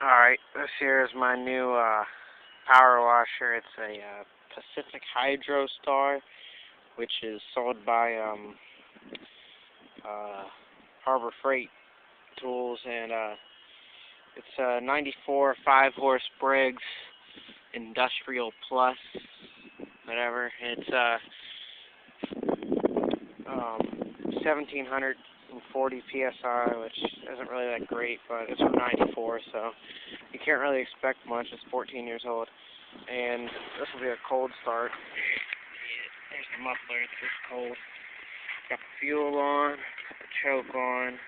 Alright, this here is my new power washer. It's a Pacific Hydro Star, which is sold by Harbor Freight Tools, and it's a 94 5-horse Briggs Industrial Plus, whatever. It's 1740 PSI, which isn't really that great, but it's from 94, so you can't really expect much. It's 14 years old, and this will be a cold start. There's the muffler. It's just cold. Got the fuel on, got the choke on,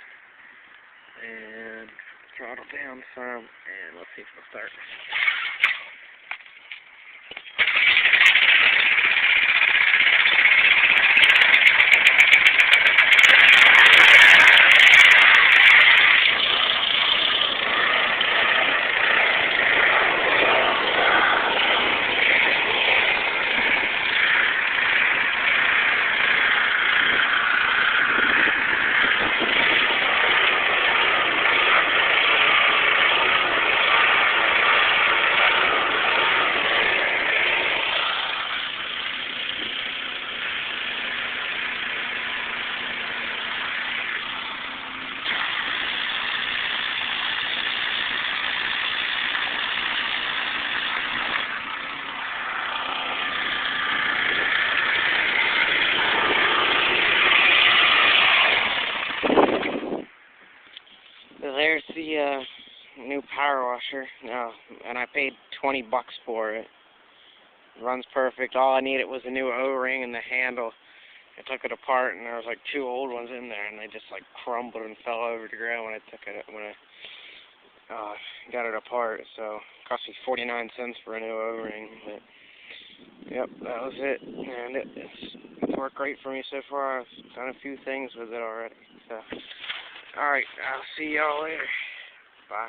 and throttle down some, and let's see if it'll start. So there's the new power washer, and I paid $20 for it. It runs perfect. All I needed was a new O-ring and the handle. I took it apart, and there was like 2 old ones in there, and they just like crumbled and fell over the ground when I got it apart. So it cost me 49 cents for a new O-ring. But yep, that was it, and it's worked great for me so far. I've done a few things with it already. So. Alright, I'll see y'all later. Bye.